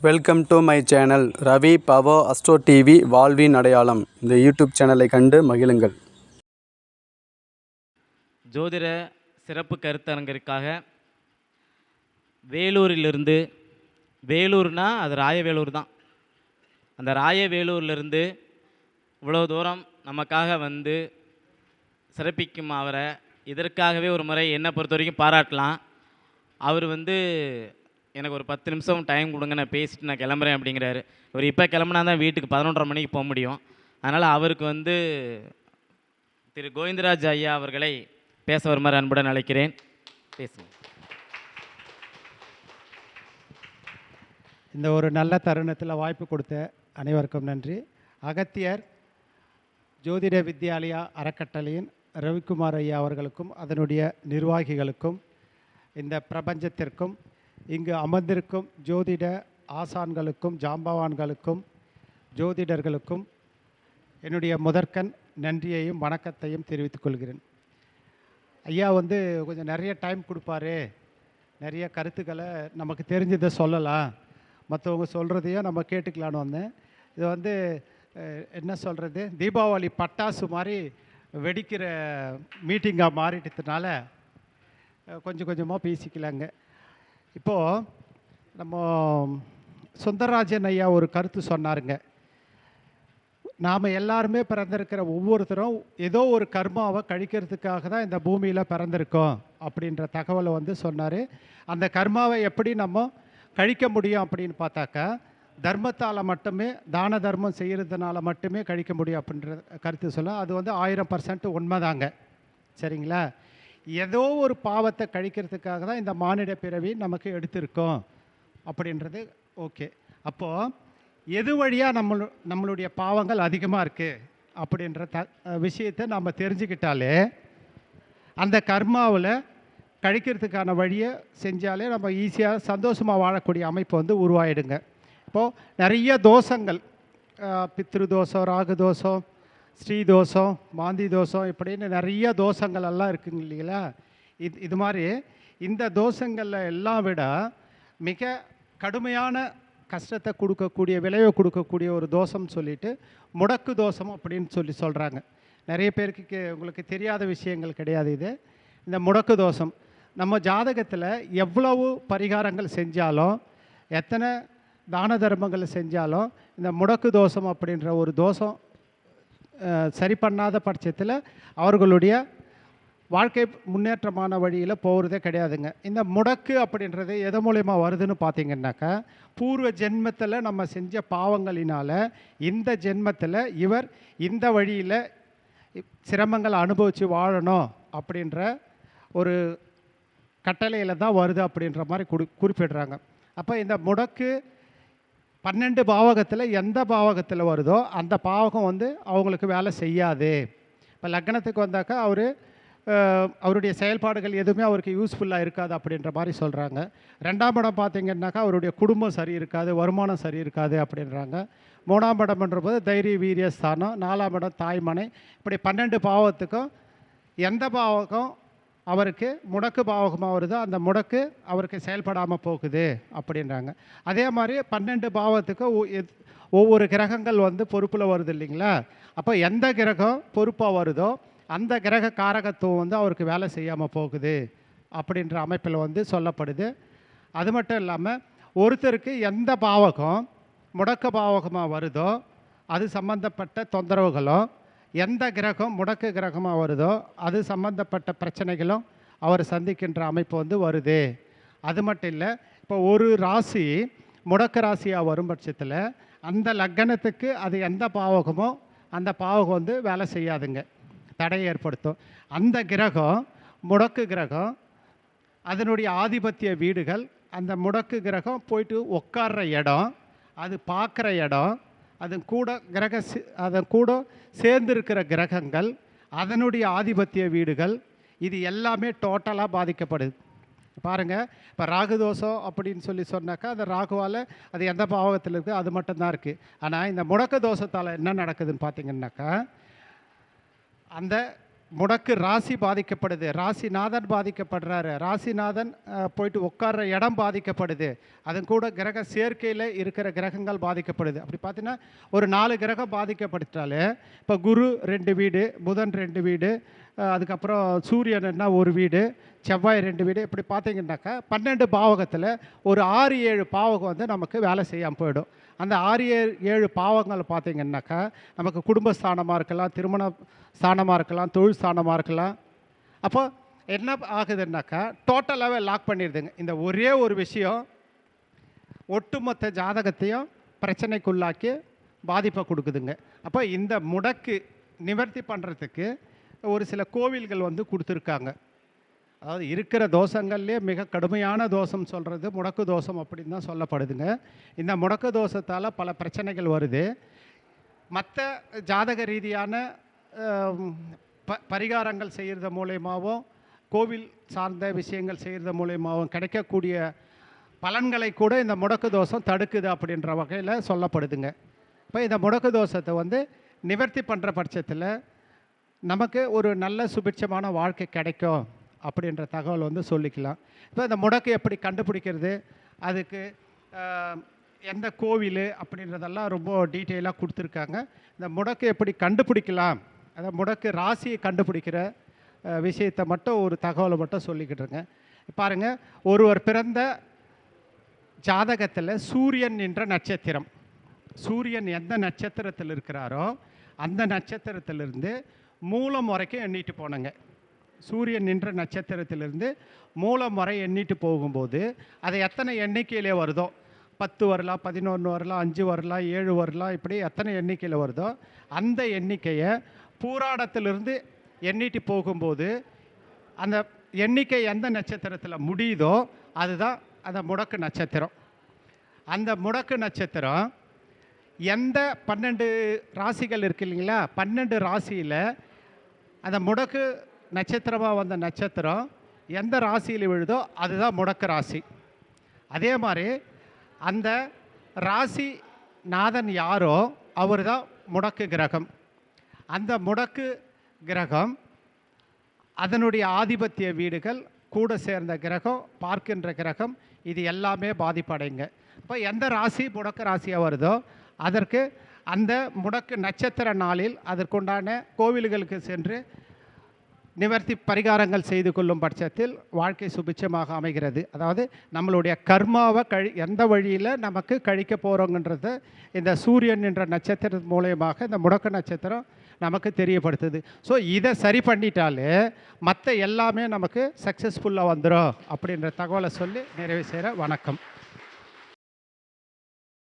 Welcome to my channel Ravi பவோ astro TV வாழ்வின் அடையாளம். இந்த யூடியூப் சேனலை கண்டு மகிழுங்கள். ஜோதிட சிறப்பு கருத்தரங்கிற்காக வேலூரிலிருந்து, வேலூர்னா அது ராயவேலூர் தான், அந்த ராயவேலூர்லேருந்து இவ்வளோ தூரம் நமக்காக வந்து சிறப்பிக்கும் அவரை இதற்காகவே ஒரு முறை என்னை பொறுத்த வரைக்கும் பாராட்டலாம். அவர் வந்து எனக்கு ஒரு 10 நிமிஷம் டைம் கொடுங்க, நான் பேசிட்டு நான் கிளம்புறேன் அப்படிங்கிறாரு. அவர் இப்போ கிளம்புனா தான் வீட்டுக்கு 11:30 மணிக்கு போக முடியும். அதனால் அவருக்கு வந்து திரு கோவிந்தராஜ் ஐயா அவர்களை பேச வருமாறு அன்புடன் அழைக்கிறேன். பேசுங்க. இந்த ஒரு நல்ல தருணத்தில் வாய்ப்பு கொடுத்த அனைவருக்கும் நன்றி. அகத்தியர் ஜோதிட வித்யாலயா அறக்கட்டளையின் ரவிக்குமார் ஐயா அவர்களுக்கும் அதனுடைய நிர்வாகிகளுக்கும் இந்த பிரபஞ்சத்திற்கும் இங்கு அமர்ந்திருக்கும் ஜோதிட ஆசான்களுக்கும் ஜாம்பவான்களுக்கும் ஜோதிடர்களுக்கும் என்னுடைய முதற்கண் நன்றியையும் வணக்கத்தையும் தெரிவித்துக் கொள்கிறேன். ஐயா வந்து கொஞ்சம் நிறைய டைம் கொடுப்பாரு, நிறைய கருத்துக்களை நமக்கு தெரிஞ்சதை சொல்லலாம், மற்றவங்க சொல்கிறதையும் நம்ம கேட்டுக்கலான்னு வந்தேன். இது வந்து என்ன சொல்கிறது, தீபாவளி பட்டாசு மாதிரி வெடிக்கிற மீட்டிங்காக மாறிட்டதுனால கொஞ்சம் கொஞ்சமாக பேசிக்கலாங்க. இப்போது நம்ம சுந்தரராஜன் ஐயா ஒரு கருத்து சொன்னாருங்க. நாம் எல்லாருமே பிறந்திருக்கிற ஒவ்வொருத்தரும் ஏதோ ஒரு கர்மாவை கழிக்கிறதுக்காக தான் இந்த பூமியில் பிறந்திருக்கோம் அப்படின்ற தகவலை வந்து சொன்னார். அந்த கர்மாவை எப்படி நம்ம கழிக்க முடியும் அப்படின்னு பார்த்தாக்கா, தர்மத்தால் மட்டுமே, தான தர்மம் செய்கிறதுனால மட்டுமே கழிக்க முடியும் அப்படின்ற கருத்து சொல்ல. அது வந்து 1000% உண்மைதாங்க. சரிங்களா? ஏதோ ஒரு பாவத்தை கழிக்கிறதுக்காக தான் இந்த மானிட பிறவி நமக்கு எடுத்திருக்கோம் அப்படின்றது ஓகே. அப்போது எது வழியாக நம்மளுடைய பாவங்கள் அதிகமாக இருக்குது அப்படின்ற விஷயத்தை நம்ம தெரிஞ்சுக்கிட்டாலே அந்த கர்மாவில் கழிக்கிறதுக்கான வழியை செஞ்சாலே நம்ம ஈஸியாக சந்தோஷமாக வாழக்கூடிய அமைப்பு வந்து உருவாயிடுங்க. இப்போது நிறைய தோஷங்கள், பித்ரு தோஷம், ராகு தோஷம், ஸ்ரீ தோஷம், மாந்தி தோஷம், இப்படின்னு நிறைய தோஷங்கள் எல்லாம் இருக்குங்க இல்லைங்களா? இது மாதிரி இந்த தோஷங்களில் எல்லாம் விட மிக கடுமையான கஷ்டத்தை கொடுக்கக்கூடிய, விளைவை கொடுக்கக்கூடிய ஒரு தோஷம்னு சொல்லிட்டு முடக்கு தோஷம் அப்படின்னு சொல்கிறாங்க. நிறைய பேருக்கு உங்களுக்கு தெரியாத விஷயங்கள் கிடையாது இது. இந்த முடக்கு தோஷம் நம்ம ஜாதகத்தில் எவ்வளவு பரிகாரங்கள் செஞ்சாலும், எத்தனை தான தர்மங்கள் செஞ்சாலும், இந்த முடக்கு தோஷம் அப்படின்ற ஒரு தோஷம் சரி பண்ணாத பட்சத்தில் அவர்களுடைய வாழ்க்கை முன்னேற்றமான வழியில் போகிறதே கிடையாதுங்க. இந்த முடக்கு அப்படின்றது எது மூலயமா வருதுன்னு பார்த்தீங்கன்னாக்கா, பூர்வ ஜென்மத்தில் நம்ம செஞ்ச பாவங்களினால் இந்த ஜென்மத்தில் இவர் இந்த வழியில் சிரமங்களை அனுபவித்து வாழணும் அப்படின்ற ஒரு கட்டளையில் தான் வருது அப்படின்ற மாதிரி குறிப்பிடுறாங்க. அப்போ இந்த முடக்கு 12 பாவகத்தில் எந்த பாவகத்தில் வருதோ அந்த பாவகம் வந்து அவங்களுக்கு வேலை செய்யாது. இப்போ லக்னத்துக்கு வந்தாக்கா அவருடைய செயல்பாடுகள் எதுவுமே அவருக்கு யூஸ்ஃபுல்லாக இருக்காது அப்படின்ற மாதிரி சொல்கிறாங்க. 2ஆம் இடம் பார்த்திங்கன்னாக்கா அவருடைய குடும்பம் சரி இருக்காது, வருமானம் சரி இருக்காது அப்படின்றாங்க. 3ஆம் இடம்ன்றபோது தைரிய வீரிய ஸ்தானம், 4ஆம் இடம் தாய்மனை, இப்படி 12 பாவத்துக்கும் எந்த பாவகம் அவருக்கு முடக்கு பாவகமாக வருதோ அந்த முடக்கு அவருக்கு செயல்படாமல் போகுது அப்படின்றாங்க. அதே மாதிரி 12 பாவத்துக்கு ஒவ்வொரு கிரகங்கள் வந்து பொறுப்பில் வருது இல்லைங்களா? அப்போ எந்த கிரகம் பொறுப்பாக வருதோ அந்த கிரக காரகத்துவம் வந்து அவருக்கு வேலை செய்யாமல் போகுது அப்படின்ற அமைப்பில் வந்து சொல்லப்படுது. அது மட்டும் இல்லாமல் ஒருத்தருக்கு எந்த பாவகம் முடக்க பாவகமாக வருதோ அது சம்பந்தப்பட்ட தொந்தரவுகளும், எந்த கிரகம் முடக்கு கிரகமாக வருதோ அது சம்பந்தப்பட்ட பிரச்சனைகளும் அவர் சந்திக்கின்ற அமைப்பு வந்து வருது. அது மட்டும் இல்லை, இப்போ ஒரு ராசி முடக்க ராசியாக வரும் பட்சத்தில் அந்த லக்னத்துக்கு அது எந்த பாவகமோ அந்த பாவகம் வந்து வேலை செய்யாதுங்க, தடையை ஏற்படுத்தும். அந்த கிரகம் முடக்கு கிரகம், அதனுடைய ஆதிபத்திய வீடுகள், அந்த முடக்கு கிரகம் போயிட்டு உட்கார்ற இடம், அது பார்க்குற இடம், அதன் கூட சேர்ந்திருக்கிற கிரகங்கள், அதனுடைய ஆதிபத்திய வீடுகள், இது எல்லாமே டோட்டலாக பாதிக்கப்படுது. பாருங்கள், இப்போ ராகு தோஷம் அப்படின்னு சொன்னாக்கா அந்த ராகுவால் அது எந்த பாவகத்தில் இருக்குது அது மட்டும்தான் இருக்குது. ஆனால் இந்த முடக்க தோஷத்தால் என்ன நடக்குதுன்னு பார்த்தீங்கன்னாக்கா, அந்த முடக்கு ராசி பாதிக்கப்படுது, ராசிநாதன் பாதிக்கப்படுறாரு, ராசிநாதன் போயிட்டு உட்கார்ற இடம் பாதிக்கப்படுது, அதன் கூட கிரக சேர்க்கையில் இருக்கிற கிரகங்கள் பாதிக்கப்படுது. அப்படி பார்த்தீங்கன்னா ஒரு 4 கிரகம் பாதிக்கப்பட்டாலே, இப்போ குரு 2 வீடு, புதன் 2 வீடு, அதுக்கப்புறம் சூரியன்னா 1 வீடு, செவ்வாய் 2 வீடு, இப்படி பார்த்தீங்கன்னாக்கா 12 பாவகத்தில் ஒரு 6-7 பாவகம் வந்து நமக்கு வேலை செய்யாமல் போயிடும். அந்த 6-7 பாவங்கள் பார்த்தீங்கன்னாக்கா நமக்கு குடும்பஸ்தானமாக இருக்கலாம், திருமண ஸ்தானமாக இருக்கலாம், தொழில் ஸ்தானமாக இருக்கலாம். அப்போ என்ன ஆகுதுன்னாக்கா டோட்டலாகவே லாக் பண்ணிடுதுங்க. இந்த ஒரே ஒரு விஷயம் ஒட்டுமொத்த ஜாதகத்தையும் பிரச்சனைக்குள்ளாக்கி பாதிப்பை கொடுக்குதுங்க. அப்போ இந்த முடக்கு நிவர்த்தி பண்ணுறதுக்கு ஒரு சில கோவில்கள் வந்து கொடுத்துருக்காங்க. அதாவது இருக்கிற தோஷங்கள்லேயே மிக கடுமையான தோஷம் சொல்கிறது முடக்கு தோஷம் அப்படின்னு தான் சொல்லப்படுதுங்க. இந்த முடக்கு தோஷத்தால் பல பிரச்சனைகள் வருது. மற்ற ஜாதக ரீதியான பரிகாரங்கள் செய்கிறது மூலயமாவும், கோவில் சார்ந்த விஷயங்கள் செய்கிறது மூலயமாவும் கிடைக்கக்கூடிய பலன்களை கூட இந்த முடக்கு தோஷம் தடுக்குது அப்படின்ற வகையில் சொல்லப்படுதுங்க. இப்போ இந்த முடக்கு தோஷத்தை வந்து நிவர்த்தி பண்ணுற பட்சத்தில் நமக்கு ஒரு நல்ல சுபிட்சமான வாழ்க்கை கிடைக்கும் அப்படின்ற தகவல் வந்து சொல்லிக்கலாம். இப்போ இந்த முடக்கு எப்படி கண்டுபிடிக்கிறது, அதுக்கு எந்த கோவில் அப்படின்றதெல்லாம் ரொம்ப டீட்டெயிலாக கொடுத்துருக்காங்க. இந்த முடக்கு எப்படி கண்டுபிடிக்கலாம், அதாவது முடக்கு ராசியை கண்டுபிடிக்கிற விஷயத்தை மட்டும் ஒரு தகவலை மட்டும் சொல்லிக்கிட்டுருங்க. பாருங்கள், ஒருவர் பிறந்த ஜாதகத்தில் சூரியன் என்ற நட்சத்திரம், சூரியன் எந்த நட்சத்திரத்தில் இருக்கிறாரோ அந்த நட்சத்திரத்திலிருந்து மூலம் வரைக்கும் எண்ணிட்டு போனங்க. சூரியன் நின்ற நட்சத்திரத்திலிருந்து மூலம் வரை எண்ணிட்டு போகும்போது அது எத்தனை எண்ணிக்கையிலே வருதோ, 10 வரலாம், 11 வரலாம், 5 வரலாம், 7 வரலாம், இப்படி எத்தனை எண்ணிக்கையில் வருதோ அந்த எண்ணிக்கையை பூராடத்திலிருந்து எண்ணிட்டு போகும்போது அந்த எண்ணிக்கை எந்த நட்சத்திரத்தில் முடியுதோ அதுதான் அந்த முடக்கு நட்சத்திரம். அந்த முடக்கு நட்சத்திரம் எந்த 12 ராசிகள் இருக்கு இல்லைங்களா, 12 ராசியில் அந்த முடக்கு நட்சத்திரமாக வந்த நட்சத்திரம் எந்த ராசியில் விழுதோ அதுதான் முடக்கு ராசி. அதே மாதிரி அந்த ராசி நாதன் யாரோ அவர் தான் முடக்கு கிரகம். அந்த முடக்கு கிரகம் அதனுடைய ஆதிபத்திய வீடுகள் கூட சேர்ந்த கிரகம், பார்க்கின்ற கிரகம், இது எல்லாமே பாதிப்படைங்க. இப்போ எந்த ராசி முடக்கு ராசியாக வருதோ அதற்கு அந்த முடக்கு நட்சத்திர நாளில் அதற்குண்டான கோவில்களுக்கு சென்று நிவர்த்தி பரிகாரங்கள் செய்து கொள்ளும் பட்சத்தில் வாழ்க்கை சுபிட்சமாக அமைகிறது. அதாவது நம்மளுடைய கர்மாவை எந்த வழியில் நமக்கு கழிக்க போகிறோங்கன்றத இந்த சூரியன் என்ற நட்சத்திரம் மூலயமாக இந்த முடக்கு நட்சத்திரம் நமக்கு தெரியப்படுத்துது. ஸோ இதை சரி பண்ணிட்டாலே மற்ற எல்லாமே நமக்கு சக்ஸஸ்ஃபுல்லாக வந்துடும் அப்படின்ற தகவலை சொல்லி நிறைவு செய்கிற. வணக்கம்.